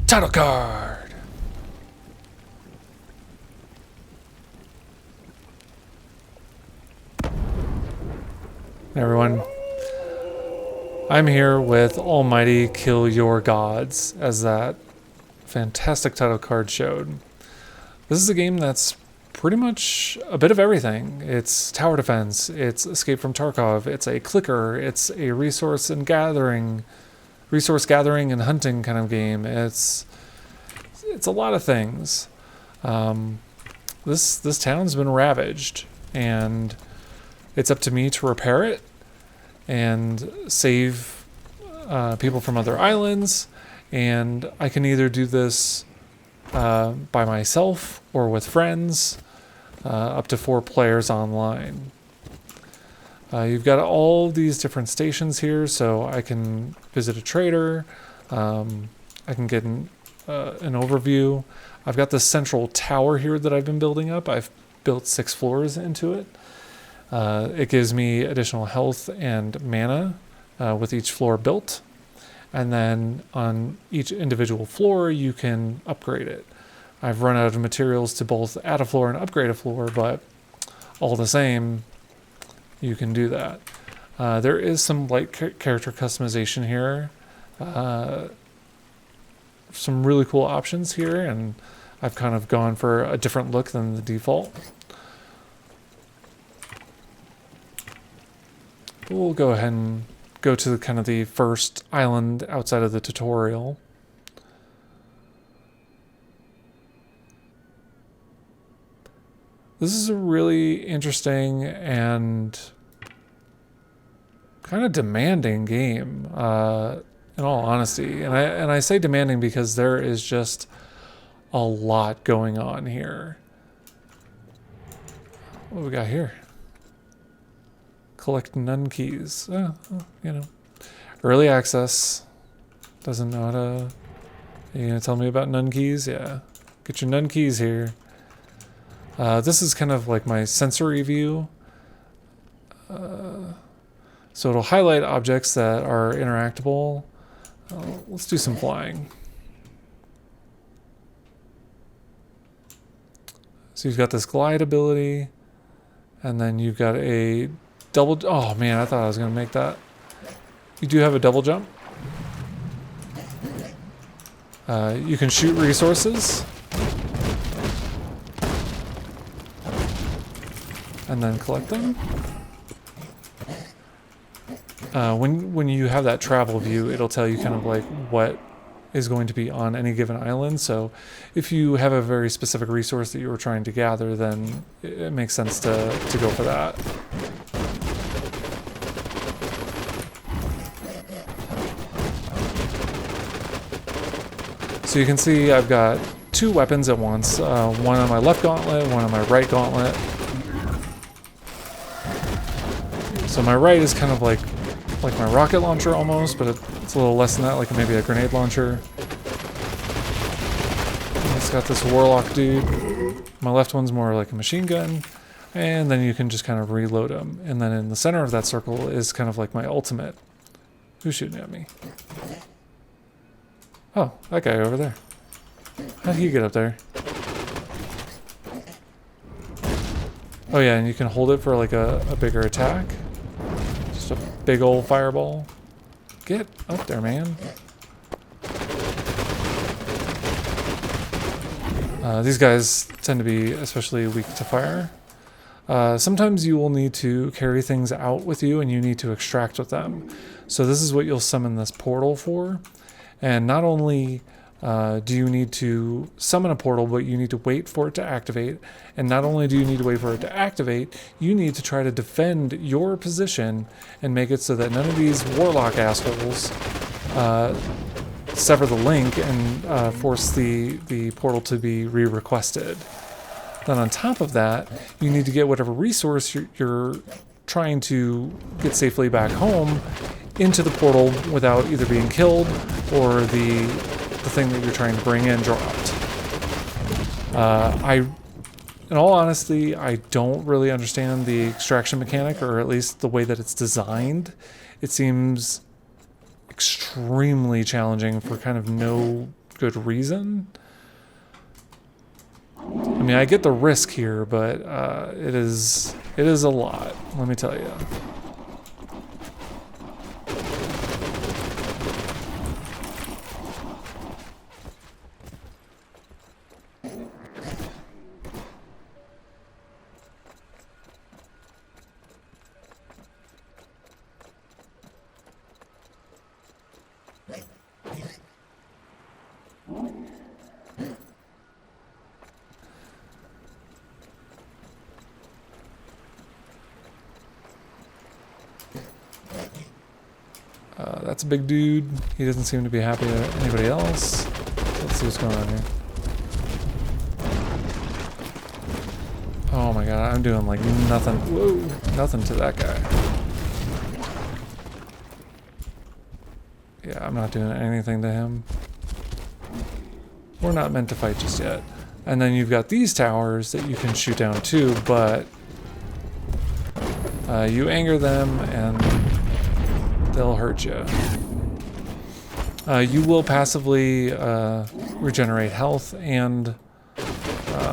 Title card! Hey everyone. I'm here with Almighty Kill Your Gods, as that fantastic title card showed. This is a game that's pretty much a bit of everything. It's tower defense, it's Escape from Tarkov, it's a clicker, it's a resource gathering and hunting kind of game. It's a lot of things. This town's been ravaged, and it's up to me to repair it and save people from other islands. And I can either do this by myself or with friends, up to 4 players online. You've got all these different stations here, so I can visit a trader. I can get an overview. I've got this central tower here that I've been building up. I've built 6 floors into it. It gives me additional health and mana with each floor built. And then on each individual floor, you can upgrade it. I've run out of materials to both add a floor and upgrade a floor, but all the same, you can do that. There is some light character customization here. Some really cool options here, and I've kind of gone for a different look than the default. We'll go ahead and go to kind of the first island outside of the tutorial. This is a really interesting and kind of demanding game, in all honesty. And I say demanding because there is just a lot going on here. What do we got here? Collect none keys. You know, early access. Doesn't know how to. Are you gonna tell me about none keys? Yeah, get your none keys here. This is kind of like my sensory view. So it'll highlight objects that are interactable. Let's do some flying. So you've got this glide ability, and then you've got a double. Oh man, I thought I was going to make that. You do have a double jump. You can shoot resources. And then collect them. When you have that travel view, it'll tell you kind of like what is going to be on any given island. So if you have a very specific resource that you were trying to gather, then it makes sense to go for that. So you can see I've got 2 weapons at once, one on my left gauntlet, one on my right gauntlet. So my right is kind of like my rocket launcher almost, but it's a little less than that, like maybe a grenade launcher. And it's got this warlock dude. My left one's more like a machine gun, and then you can just kind of reload them. And then in the center of that circle is kind of like my ultimate. Who's shooting at me? Oh, that guy over there. How did he get up there? Oh yeah, and you can hold it for like a bigger attack. Just a big old fireball. Get up there, man. These guys tend to be especially weak to fire. Sometimes you will need to carry things out with you and you need to extract with them. So this is what you'll summon this portal for. And not only do you need to summon a portal, but you need to wait for it to activate. And not only do you need to wait for it to activate, you need to try to defend your position and make it so that none of these warlock assholes sever the link and force the portal to be re-requested. Then on top of that, you need to get whatever resource you're trying to get safely back home into the portal without either being killed or the thing that you're trying to bring in dropped. In all honesty, I don't really understand the extraction mechanic, or at least the way that it's designed. It seems extremely challenging for kind of no good reason. I mean, I get the risk here, but it is a lot, let me tell you. That's a big dude. He doesn't seem to be happy with anybody else. Let's see what's going on here. Oh my god, I'm doing like nothing. Whoa, nothing to that guy. Yeah, I'm not doing anything to him. We're not meant to fight just yet. And then you've got these towers that you can shoot down too, but you anger them and they'll hurt you. You will passively regenerate health and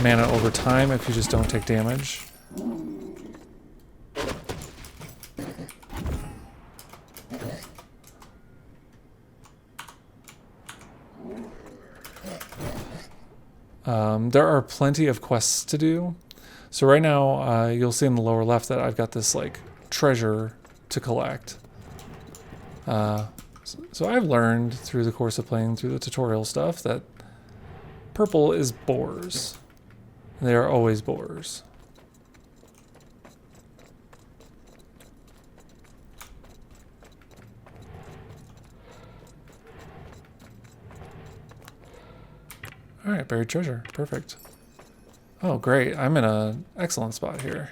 mana over time if you just don't take damage. There are plenty of quests to do. So right now, you'll see in the lower left that I've got this like treasure to collect. So I've learned through the course of playing through the tutorial stuff that purple is boars. They are always boars. All right, buried treasure. Perfect. Oh, great. I'm in an excellent spot here.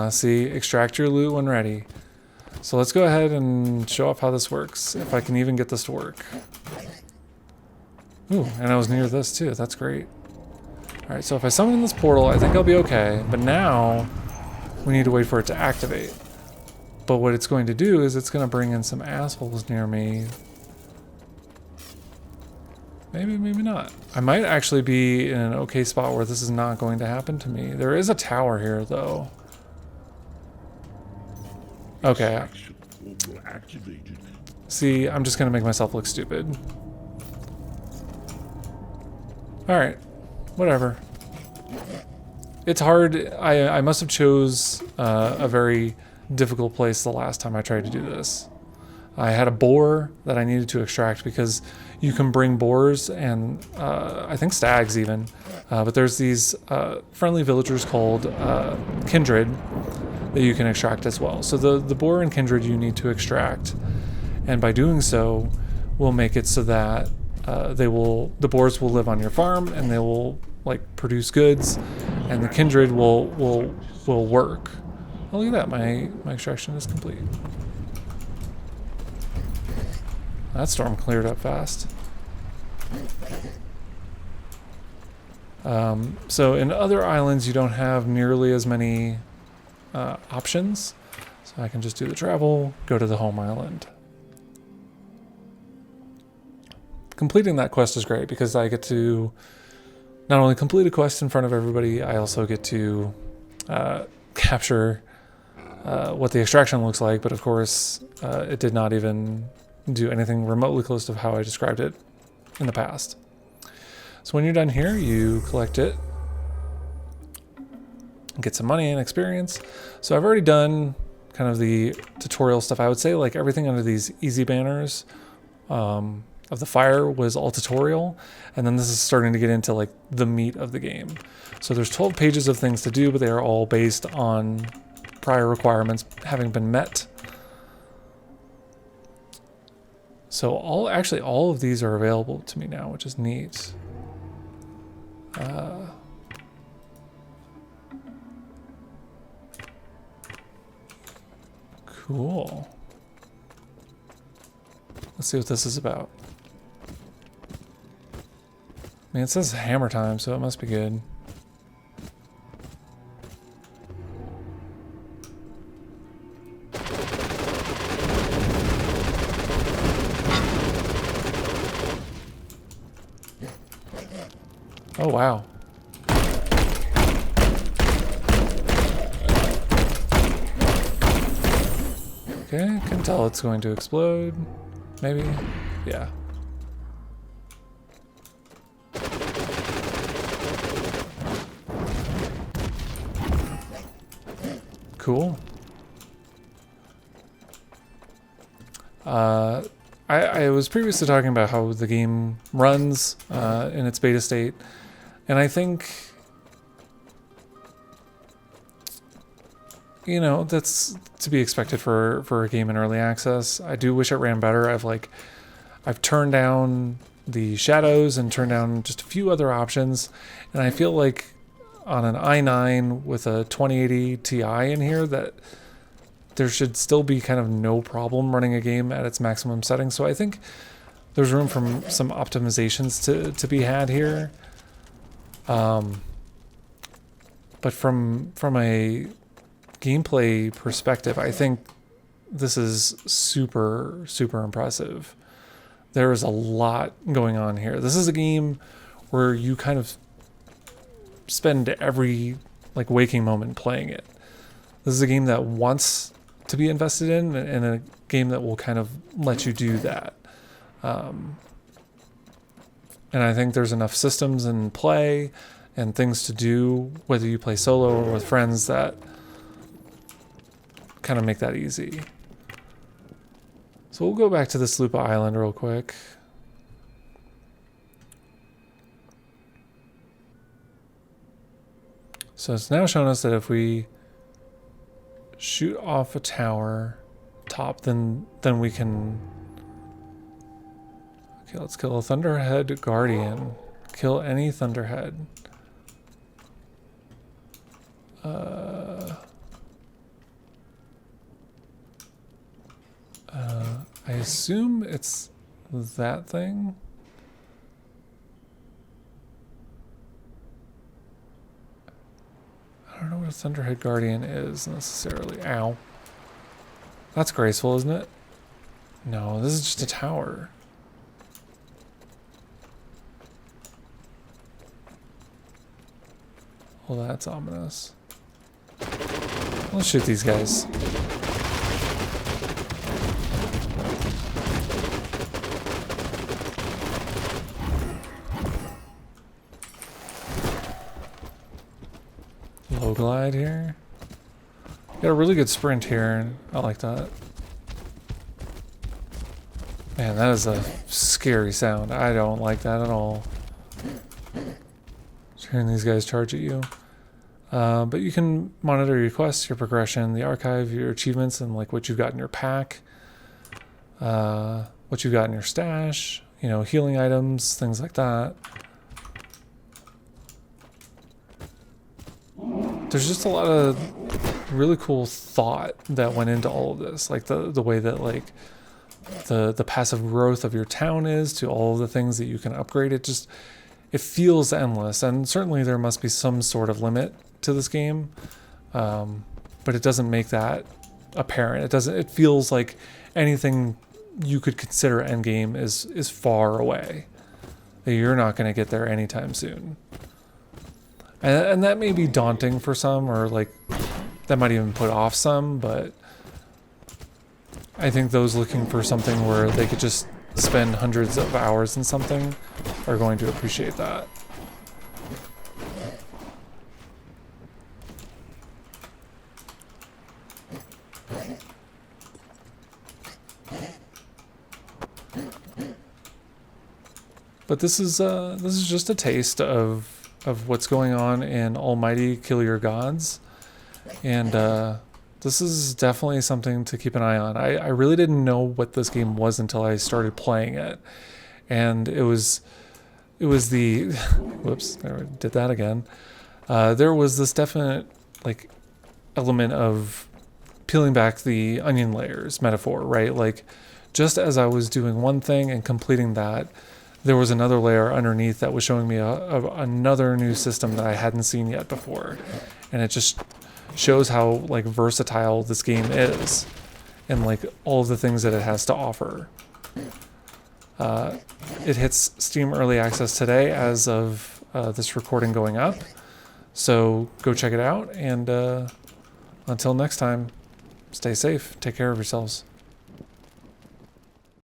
See, extract your loot when ready. So let's go ahead and show off how this works, if I can even get this to work. Ooh, and I was near this too, that's great. Alright, so if I summon this portal, I think I'll be okay, but now we need to wait for it to activate. But what it's going to do is it's going to bring in some assholes near me. Maybe, maybe not. I might actually be in an okay spot where this is not going to happen to me. There is a tower here though. Okay. See, I'm just gonna make myself look stupid. Alright. Whatever. It's hard. I must have chose a very difficult place the last time I tried to do this. I had a boar that I needed to extract because you can bring boars and I think stags even. But there's these friendly villagers called kindred that you can extract as well. So the boar and kindred you need to extract, and by doing so will make it so that the boars will live on your farm and they will like produce goods, and the kindred will work. Oh, look at that, my extraction is complete. That storm cleared up fast. So in other islands you don't have nearly as many options, so I can just do the travel, go to the home island. Completing that quest is great because I get to not only complete a quest in front of everybody, I also get to capture what the extraction looks like, but of course it did not even do anything remotely close to how I described it in the past. So when you're done here, you collect it, get some money and experience. So I've already done kind of the tutorial stuff. I would say like everything under these easy banners of the fire was all tutorial, and then this is starting to get into like the meat of the game. So there's 12 pages of things to do, but they are all based on prior requirements having been met. So all of these are available to me now, which is neat. Cool. Let's see what this is about. I mean, it says hammer time, so it must be good. Oh, wow. Okay, can tell it's going to explode. Maybe? Yeah. Cool. I was previously talking about how the game runs in its beta state, and I think, you know, that's to be expected for a game in early access. I do wish it ran better. I've turned down the shadows and turned down just a few other options, and I feel like on an i9 with a 2080 Ti in here that there should still be kind of no problem running a game at its maximum setting. So I think there's room for some optimizations to be had here. But from a gameplay perspective, I think this is super, super impressive. There is a lot going on here. This is a game where you kind of spend every like waking moment playing it. This is a game that wants to be invested in, and a game that will kind of let you do that. And I think there's enough systems in play and things to do, whether you play solo or with friends, that kind of make that easy. So we'll go back to this Lupa Island real quick. So it's now shown us that if we shoot off a tower top, then we can... Okay, let's kill a Thunderhead Guardian. Kill any Thunderhead. I assume it's that thing. I don't know what a Thunderhead Guardian is necessarily. Ow. That's graceful, isn't it? No, this is just a tower. Well, that's ominous. Let's shoot these guys. Low glide here. Got a really good sprint here. I like that. Man, that is a scary sound. I don't like that at all. Just hearing these guys charge at you. But you can monitor your quests, your progression, the archive, your achievements, and like what you've got in your pack, what you've got in your stash, you know, healing items, things like that. There's just a lot of really cool thought that went into all of this, like the way that like the passive growth of your town is to all of the things that you can upgrade. It feels endless, and certainly there must be some sort of limit to this game, but it doesn't make that apparent. It feels like anything you could consider endgame is far away. You're not going to get there anytime soon. And that may be daunting for some, or like that might even put off some, but I think those looking for something where they could just spend hundreds of hours in something are going to appreciate that. But this is just a taste of what's going on in Almighty Kill Your Gods, and this is definitely something to keep an eye on. I really didn't know what this game was until I started playing it, and it was the whoops, I did that again. There was this definite like element of peeling back the onion layers metaphor, right? Like just as I was doing one thing and completing that, there was another layer underneath that was showing me another new system that I hadn't seen yet before. And it just shows how like versatile this game is and like all of the things that it has to offer. It hits Steam Early Access today as of this recording going up. So go check it out. And until next time, stay safe. Take care of yourselves.